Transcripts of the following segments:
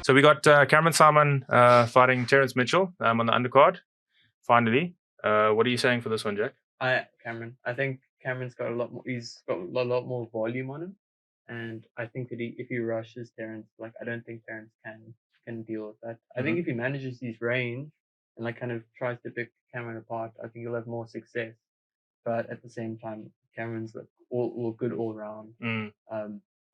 So we got Cameron Saaiman fighting Terrence Mitchell on the undercard. Finally, what are you saying for this one, Jack? Cameron. I think Cameron's got a lot more. He's got a lot more volume on him, and I think that if he rushes Terrence, like I don't think Terrence can deal with that. I think if he manages his range and like kind of tries to pick Cameron apart, I think he'll have more success. But at the same time, Cameron's like all good all round.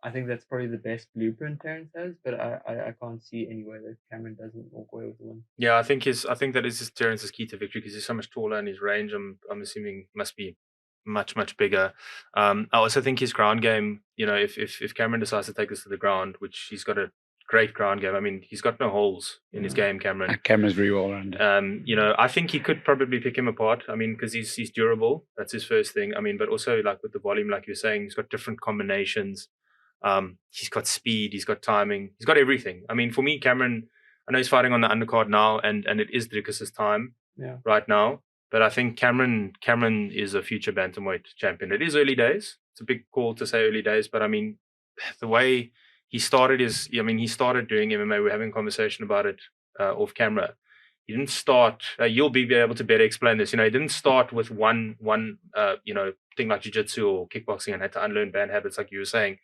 I think that's probably the best blueprint Terrence has, but I can't see any way that Cameron doesn't walk away with the win. Yeah, I think that is just Terrence's key to victory because he's so much taller and his range, I'm assuming, must be much bigger. I also think his ground game, if Cameron decides to take this to the ground, which he's got a great ground game. I mean, he's got no holes in his game, Cameron. Cameron's very well rounded. I think he could probably pick him apart. I mean, because he's durable. That's his first thing. I mean, but also like with the volume, like you were saying, he's got different combinations. He's got speed, he's got timing, he's got everything. I mean, for me, Cameron, I know he's fighting on the undercard now, and it is Dricus's time right now. But I think Cameron is a future bantamweight champion. It is early days. It's a big call to say early days, but I mean, the way he started he started doing MMA. We're having a conversation about it off camera. He didn't start. You'll be able to better explain this. He didn't start with one thing like jiu-jitsu or kickboxing and had to unlearn bad habits, like you were saying.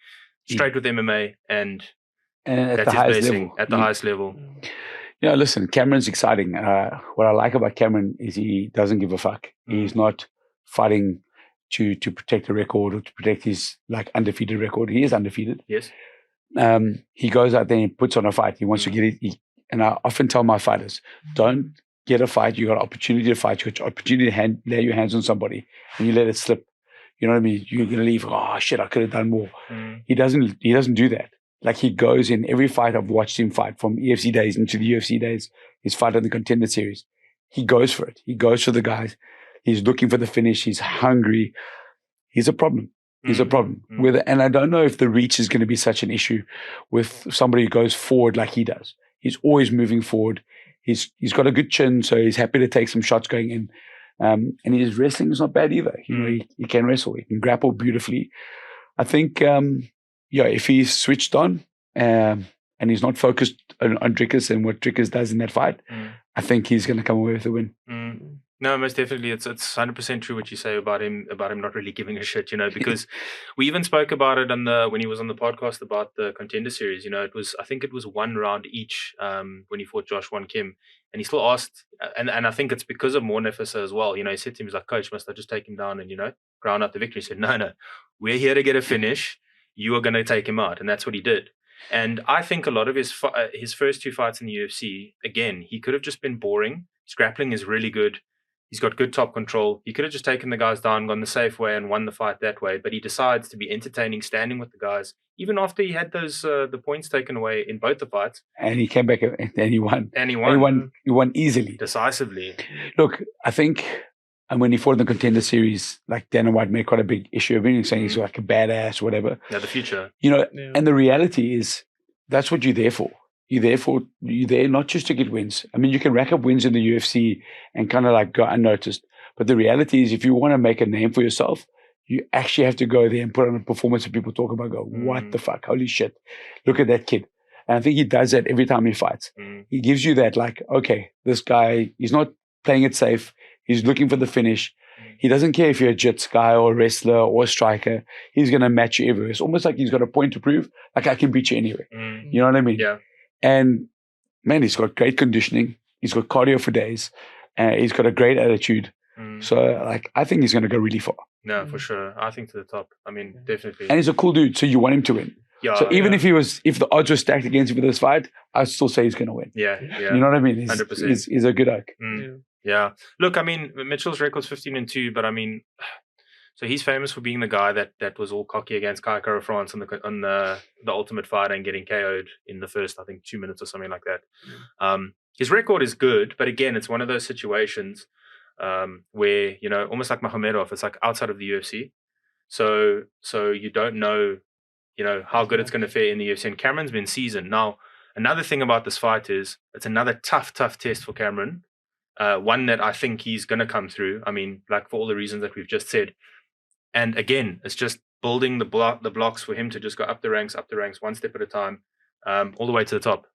Straight with MMA and at the highest level. At the highest level. Yeah, listen, Cameron's exciting. What I like about Cameron is he doesn't give a fuck. He's not fighting to protect a record or to protect his undefeated record. He is undefeated. Yes. He goes out there and puts on a fight. He wants to get it. And I often tell my fighters, don't get a fight. You got an opportunity to fight. You got an opportunity to lay your hands on somebody, and you let it slip. You know what I mean? You're gonna leave. Oh shit! I could have done more. He doesn't do that. Like he goes in every fight. I've watched him fight from EFC days into the UFC days. His fight on the Contender Series. He goes for it. He goes for the guys. He's looking for the finish. He's hungry. He's a problem. He's a problem. And I don't know if the reach is going to be such an issue with somebody who goes forward like he does. He's always moving forward. He's got a good chin, so he's happy to take some shots going in. And his wrestling is not bad either. He can wrestle. He can grapple beautifully. I think, if he's switched on and he's not focused on Dricus and what Dricus does in that fight, I think he's going to come away with the win. No, most definitely. It's 100% true what you say about him not really giving a shit, because we even spoke about it when he was on the podcast about the Contender Series. I think it was 1 round each when he fought Josh Wan Kim. And he still asked, and I think it's because of Mornefisa as well. He said to him, he's like, Coach, must I just take him down and, ground out the victory? He said, no, we're here to get a finish. You are going to take him out. And that's what he did. And I think a lot of his first 2 fights in the UFC, again, he could have just been boring. His grappling is really good. He's got good top control. He could have just taken the guys down, gone the safe way, and won the fight that way. But he decides to be entertaining, standing with the guys, even after he had those the points taken away in both the fights. And he came back and he won. And he won. He won easily, decisively. Look, I think, and when he fought in the Contender Series, like Dana White made quite a big issue of him, saying he's like a badass, whatever. Yeah, the future. And the reality is, that's what you're there for. You're there not just to get wins. I mean, you can rack up wins in the UFC and kind of like go unnoticed. But the reality is, if you want to make a name for yourself, you actually have to go there and put on a performance that people talk about, what the fuck? Holy shit. Look at that kid. And I think he does that every time he fights. He gives you that okay, this guy, he's not playing it safe. He's looking for the finish. He doesn't care if you're a jits guy or a wrestler or a striker. He's going to match you everywhere. It's almost like he's got a point to prove. Like, I can beat you anywhere. You know what I mean? Yeah. And man, he's got great conditioning. He's got cardio for days. He's got a great attitude. So, I think he's going to go really far. No, for sure. I think to the top. I mean, definitely. And he's a cool dude, so you want him to win. Yeah. So even if the odds were stacked against him for this fight, I'd still say he's going to win. Yeah. You know what I mean? 100%. He's a good oak. Yeah. Look, I mean, Mitchell's record's 15-2, but I mean, so he's famous for being the guy that was all cocky against Kai Kara France on the Ultimate Fighter and getting KO'd in the first, I think, 2 minutes or something like that. His record is good, but again, it's one of those situations where, almost like Makhomedov, it's like outside of the UFC. So you don't know, how good it's going to fare in the UFC. And Cameron's been seasoned. Now, another thing about this fight is it's another tough test for Cameron. One that I think he's going to come through. I mean, like for all the reasons that we've just said. And again, it's just building the blocks for him to just go up the ranks, one step at a time. all the way to the top.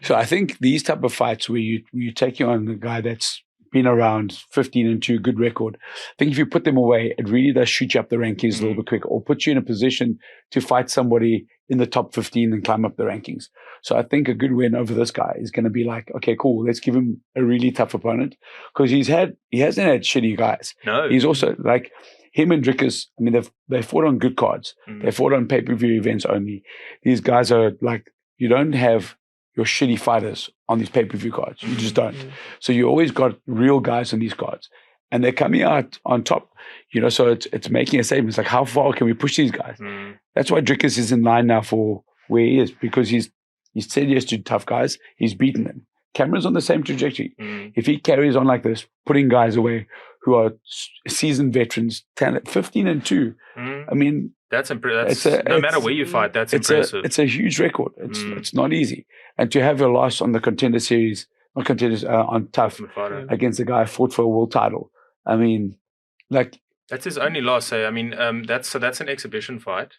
So I think these type of fights where you take on a guy that's been around 15-2, good record. I think if you put them away, it really does shoot you up the rankings a little bit quicker, or put you in a position to fight somebody in the top 15 and climb up the rankings. So I think a good win over this guy is going to be like, okay, cool, let's give him a really tough opponent, because he hasn't had shitty guys. No, He's also like him and Drickus. I mean, they fought on good cards. They fought on pay-per-view events only. These guys are like, you don't have your shitty fighters on these pay-per-view cards. You just don't. So you always got real guys on these cards, and they're coming out on top. So it's making a statement. It's like, how far can we push these guys? That's why Drickus is in line now for where he is, because he's said yes to tough guys. He's beaten them. Cameron's on the same trajectory. If he carries on like this, putting guys away who are seasoned veterans, talent, 15-2. I mean, that's impressive. No matter where you fight, that's impressive. It's a huge record. It's not easy. And to have a loss on the contender series, not contenders, on tough against a guy who fought for a world title. I mean, like, that's his only loss. I mean, that's an exhibition fight.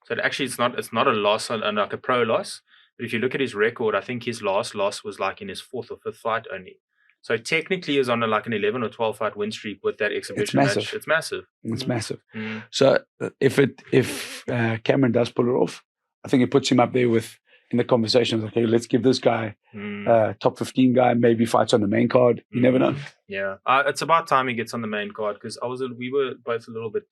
So actually, it's not a loss on like a pro loss. But if you look at his record, I think his last loss was like in his 4th or 5th fight only. So technically, he's on like an 11 or 12 fight win streak with that exhibition match. It's massive. It's massive. So if Cameron does pull it off, I think it puts him up there in the conversations. Okay, let's give this guy top 15 guy, maybe fights on the main card. You never know. Yeah, it's about time he gets on the main card, because we were both a little bit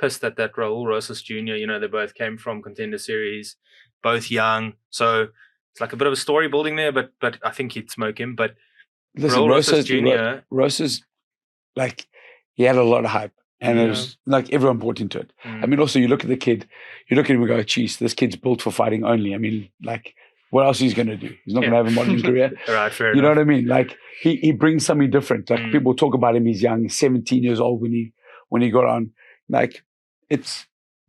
pissed at that Raul Rosas Jr. They both came from contender series, both young. So it's like a bit of a story building there, but I think he'd smoke him. But listen, Rosas Jr. Rosas, like, he had a lot of hype, and it was like everyone bought into it. I mean, also you look at the kid, you look at him and go, geez, this kid's built for fighting only. I mean, like, what else is he going to do? He's not going to have a modeling career. Right, fair You know enough. what I mean? Like, he brings something different. Like, people talk about him, he's young, he's 17 years old when he got on. Like,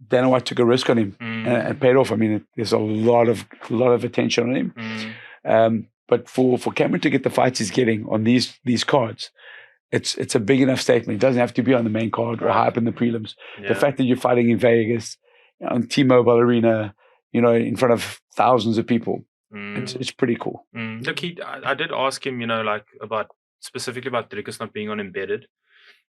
Dana White took a risk on him and paid off. I mean, there's a lot of attention on him. But for Cameron to get the fights he's getting on these cards, it's a big enough statement. It doesn't have to be on the main card or high up in the prelims. The fact that you're fighting in Vegas, on T-Mobile Arena, in front of thousands of people, it's pretty cool. Look, I did ask him, like specifically about Drickus not being on Embedded,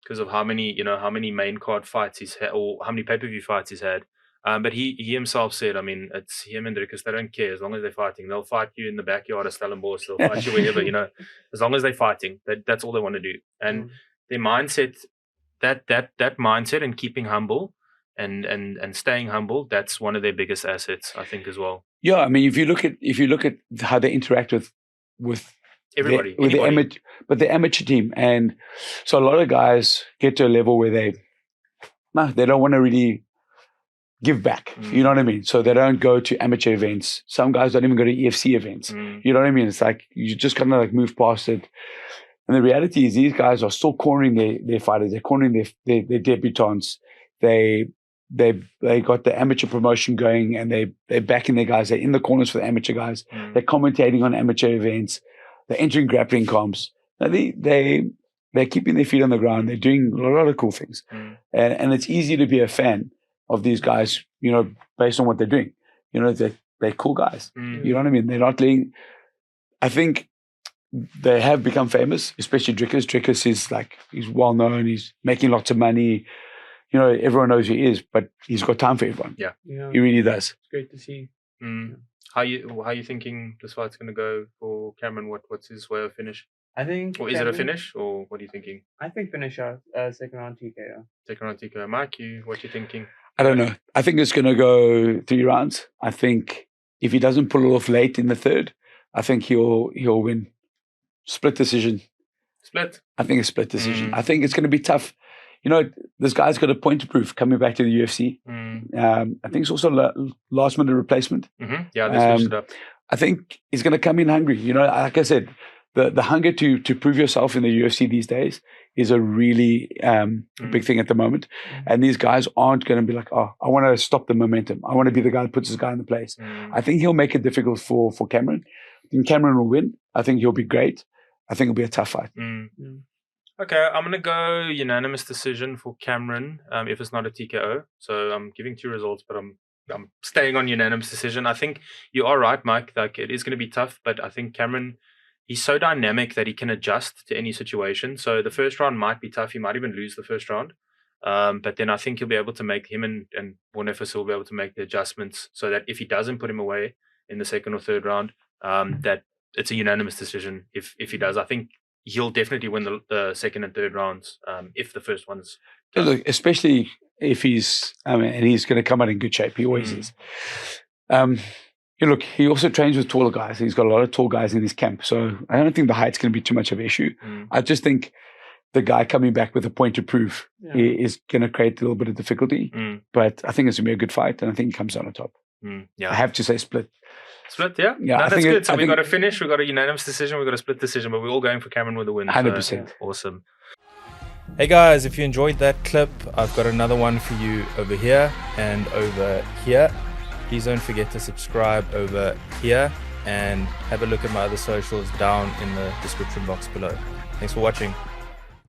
because of how many main card fights he's had, or how many pay-per-view fights he's had. But he himself said, I mean, it's him and Drickus, they don't care as long as they're fighting. They'll fight you in the backyard of Stellenbosch, they'll fight you wherever, as long as they're fighting. That's all they want to do. And their mindset, that mindset, and keeping humble and staying humble, that's one of their biggest assets, I think, as well. Yeah, I mean, if you look at how they interact with everybody, but the amateur team, and so a lot of guys get to a level where they don't want to really give back. You know what I mean? So they don't go to amateur events. Some guys don't even go to UFC events. You know what I mean? It's like you just kind of like move past it. And the reality is, these guys are still cornering their fighters. They're cornering their debutants. They got the amateur promotion going, and they're backing their guys. They're in the corners for the amateur guys. They're commentating on amateur events. They're entering grappling comps. They're keeping their feet on the ground. They're doing a lot of cool things. And it's easy to be a fan of these guys, based on what they're doing. They're cool guys. You know what I mean? They're not letting... I think they have become famous, especially Drickus. Drickus is he's well known. He's making lots of money. Everyone knows who he is, but he's got time for everyone. Yeah. He really does. It's great to see. How you thinking this fight's going to go for Cameron? What's his way of finish? I think. Or is it a finish, or what are you thinking? I think finish out second round TKO. Second round TKO. Mike, what you thinking? I don't know. I think it's going to go 3 rounds. I think if he doesn't pull it off late in the third, I think he'll win. Split decision. Split? I think a split decision. I think it's going to be tough. This guy's got a point to prove coming back to the UFC. I think it's also last minute replacement. Yeah, they switched it up. I think he's going to come in hungry. Like I said, the hunger to prove yourself in the UFC these days is a really big thing at the moment. And these guys aren't going to be like, oh, I want to stop the momentum. I want to be the guy that puts this guy in the place. I think he'll make it difficult for Cameron. And Cameron will win. I think he'll be great. I think it'll be a tough fight. Okay, I'm going to go unanimous decision for Cameron if it's not a TKO. So I'm giving 2 results, but I'm I'm staying on unanimous decision. I think you are right, Mike. Like, it is going to be tough, but I think Cameron, he's so dynamic that he can adjust to any situation. So the first round might be tough. He might even lose the first round. But then I think he'll be able to make him and Boniface will be able to make the adjustments so that if he doesn't put him away in the second or third round, that it's a unanimous decision. If he does, I think he'll definitely win the second and third rounds. If the first one's Look, especially if he's, and he's going to come out in good shape. He always is. Look, he also trains with taller guys. He's got a lot of tall guys in his camp. So I don't think the height's going to be too much of an issue. I just think the guy coming back with a point to prove is going to create a little bit of difficulty. But I think it's going to be a good fight, and I think he comes out on top. Yeah, I have to say split. Split, yeah. Yeah, no, I that's think good. So we got a finish, we got a unanimous decision, we got a split decision, but we're all going for Cameron with a win. 100%. So, awesome. Hey guys, if you enjoyed that clip, I've got another one for you over here and over here. Please don't forget to subscribe over here and have a look at my other socials down in the description box below. Thanks for watching.